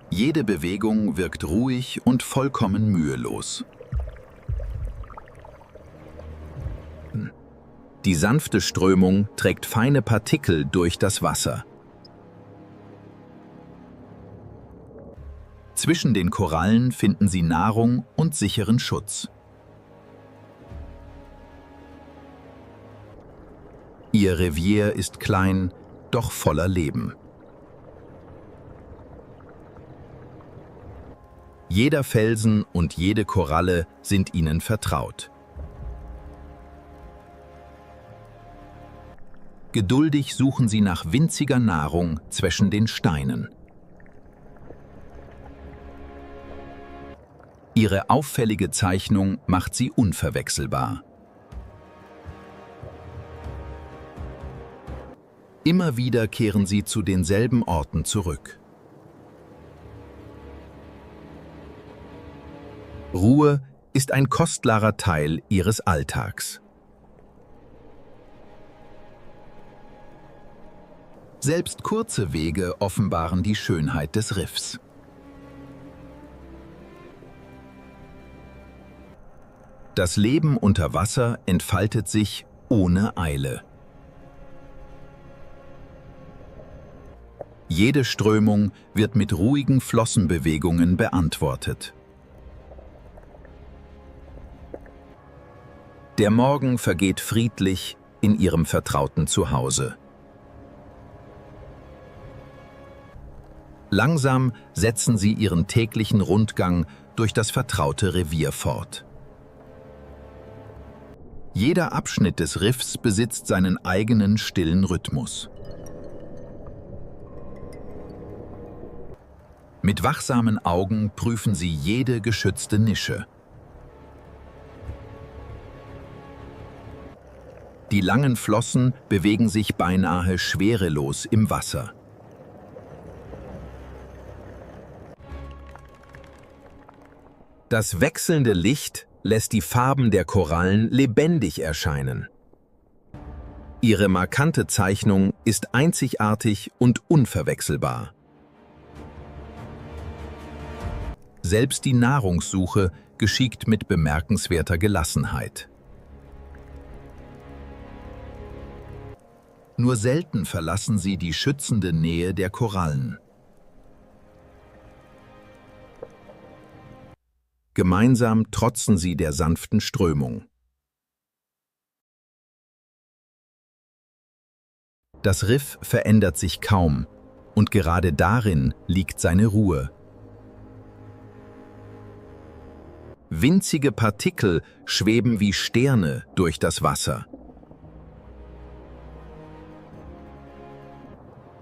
Jede Bewegung wirkt ruhig und vollkommen mühelos. Die sanfte Strömung trägt feine Partikel durch das Wasser. Zwischen den Korallen finden sie Nahrung und sicheren Schutz. Ihr Revier ist klein, doch voller Leben. Jeder Felsen und jede Koralle sind ihnen vertraut. Geduldig suchen sie nach winziger Nahrung zwischen den Steinen. Ihre auffällige Zeichnung macht sie unverwechselbar. Immer wieder kehren sie zu denselben Orten zurück. Ruhe ist ein kostbarer Teil ihres Alltags. Selbst kurze Wege offenbaren die Schönheit des Riffs. Das Leben unter Wasser entfaltet sich ohne Eile. Jede Strömung wird mit ruhigen Flossenbewegungen beantwortet. Der Morgen vergeht friedlich in ihrem vertrauten Zuhause. Langsam setzen sie ihren täglichen Rundgang durch das vertraute Revier fort. Jeder Abschnitt des Riffs besitzt seinen eigenen stillen Rhythmus. Mit wachsamen Augen prüfen sie jede geschützte Nische. Die langen Flossen bewegen sich beinahe schwerelos im Wasser. Das wechselnde Licht lässt die Farben der Korallen lebendig erscheinen. Ihre markante Zeichnung ist einzigartig und unverwechselbar. Selbst die Nahrungssuche geschieht mit bemerkenswerter Gelassenheit. Nur selten verlassen sie die schützende Nähe der Korallen. Gemeinsam trotzen sie der sanften Strömung. Das Riff verändert sich kaum, und gerade darin liegt seine Ruhe. Winzige Partikel schweben wie Sterne durch das Wasser.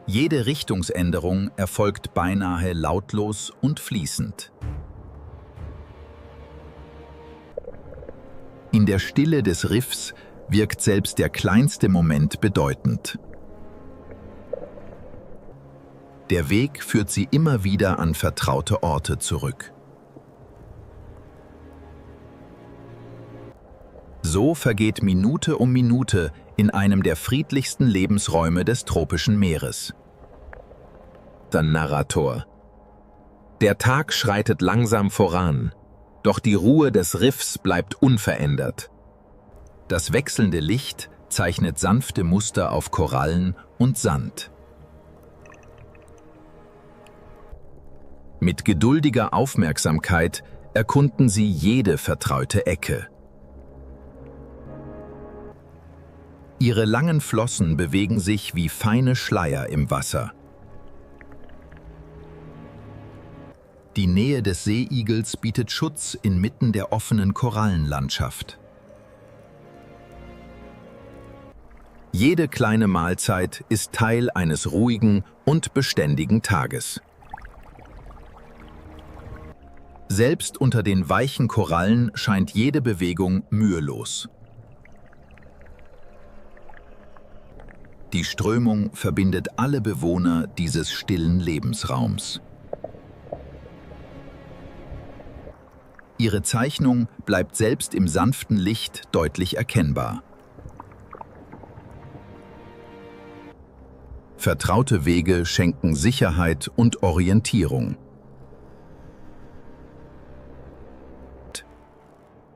Jede Richtungsänderung erfolgt beinahe lautlos und fließend. In der Stille des Riffs wirkt selbst der kleinste Moment bedeutend. Der Weg führt sie immer wieder an vertraute Orte zurück. So vergeht Minute um Minute in einem der friedlichsten Lebensräume des tropischen Meeres. Der Narrator. Der Tag schreitet langsam voran. Doch die Ruhe des Riffs bleibt unverändert. Das wechselnde Licht zeichnet sanfte Muster auf Korallen und Sand. Mit geduldiger Aufmerksamkeit erkunden sie jede vertraute Ecke. Ihre langen Flossen bewegen sich wie feine Schleier im Wasser. Die Nähe des Seeigels bietet Schutz inmitten der offenen Korallenlandschaft. Jede kleine Mahlzeit ist Teil eines ruhigen und beständigen Tages. Selbst unter den weichen Korallen scheint jede Bewegung mühelos. Die Strömung verbindet alle Bewohner dieses stillen Lebensraums. Ihre Zeichnung bleibt selbst im sanften Licht deutlich erkennbar. Vertraute Wege schenken Sicherheit und Orientierung.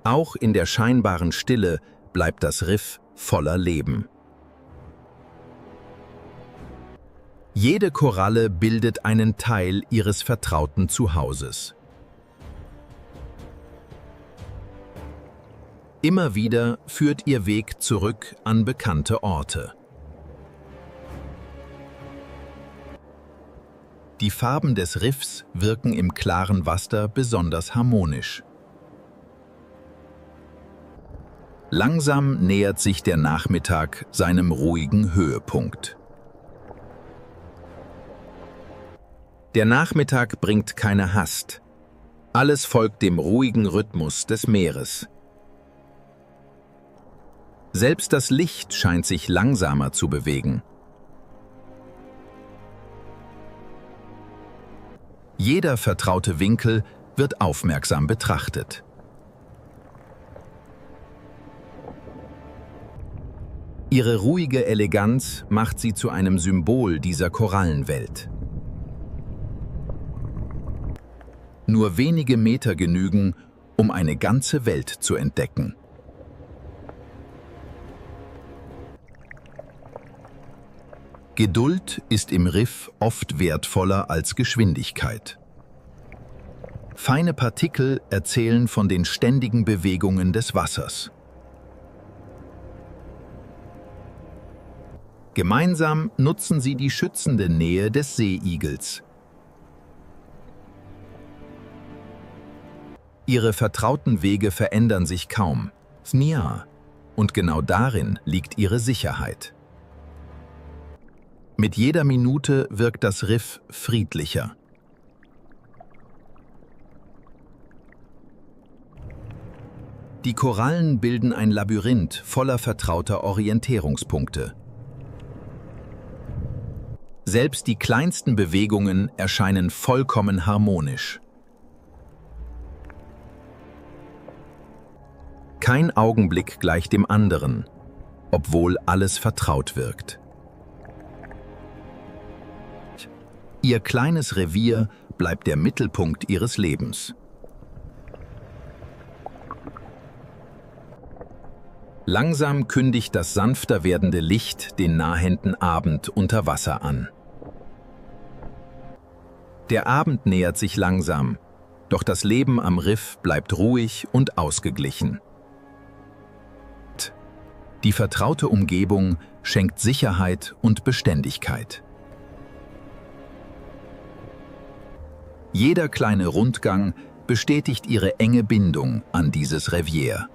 Auch in der scheinbaren Stille bleibt das Riff voller Leben. Jede Koralle bildet einen Teil ihres vertrauten Zuhauses. Immer wieder führt ihr Weg zurück an bekannte Orte. Die Farben des Riffs wirken im klaren Wasser besonders harmonisch. Langsam nähert sich der Nachmittag seinem ruhigen Höhepunkt. Der Nachmittag bringt keine Hast. Alles folgt dem ruhigen Rhythmus des Meeres. Selbst das Licht scheint sich langsamer zu bewegen. Jeder vertraute Winkel wird aufmerksam betrachtet. Ihre ruhige Eleganz macht sie zu einem Symbol dieser Korallenwelt. Nur wenige Meter genügen, um eine ganze Welt zu entdecken. Geduld ist im Riff oft wertvoller als Geschwindigkeit. Feine Partikel erzählen von den ständigen Bewegungen des Wassers. Gemeinsam nutzen sie die schützende Nähe des Seeigels. Ihre vertrauten Wege verändern sich kaum. Und genau darin liegt ihre Sicherheit. Mit jeder Minute wirkt das Riff friedlicher. Die Korallen bilden ein Labyrinth voller vertrauter Orientierungspunkte. Selbst die kleinsten Bewegungen erscheinen vollkommen harmonisch. Kein Augenblick gleicht dem anderen, obwohl alles vertraut wirkt. Ihr kleines Revier bleibt der Mittelpunkt ihres Lebens. Langsam kündigt das sanfter werdende Licht den nahenden Abend unter Wasser an. Der Abend nähert sich langsam, doch das Leben am Riff bleibt ruhig und ausgeglichen. Die vertraute Umgebung schenkt Sicherheit und Beständigkeit. Jeder kleine Rundgang bestätigt ihre enge Bindung an dieses Revier.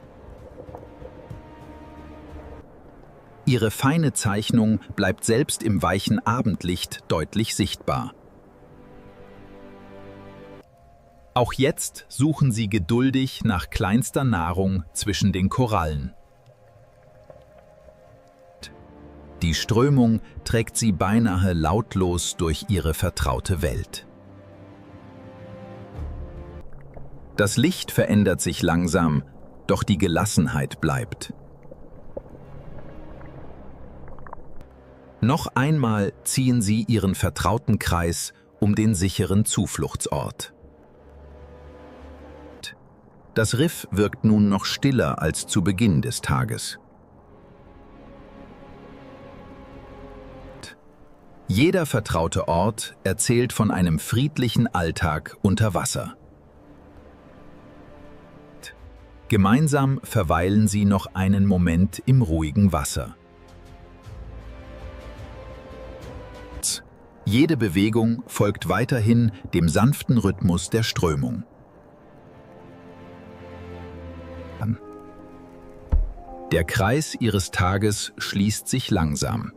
Ihre feine Zeichnung bleibt selbst im weichen Abendlicht deutlich sichtbar. Auch jetzt suchen sie geduldig nach kleinster Nahrung zwischen den Korallen. Die Strömung trägt sie beinahe lautlos durch ihre vertraute Welt. Das Licht verändert sich langsam, doch die Gelassenheit bleibt. Noch einmal ziehen sie ihren vertrauten Kreis um den sicheren Zufluchtsort. Das Riff wirkt nun noch stiller als zu Beginn des Tages. Jeder vertraute Ort erzählt von einem friedlichen Alltag unter Wasser. Gemeinsam verweilen sie noch einen Moment im ruhigen Wasser. Jede Bewegung folgt weiterhin dem sanften Rhythmus der Strömung. Der Kreis ihres Tages schließt sich langsam.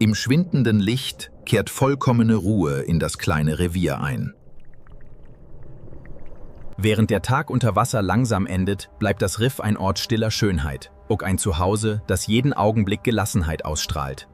Im schwindenden Licht kehrt vollkommene Ruhe in das kleine Revier ein. Während der Tag unter Wasser langsam endet, bleibt das Riff ein Ort stiller Schönheit, auch ein Zuhause, das jeden Augenblick Gelassenheit ausstrahlt.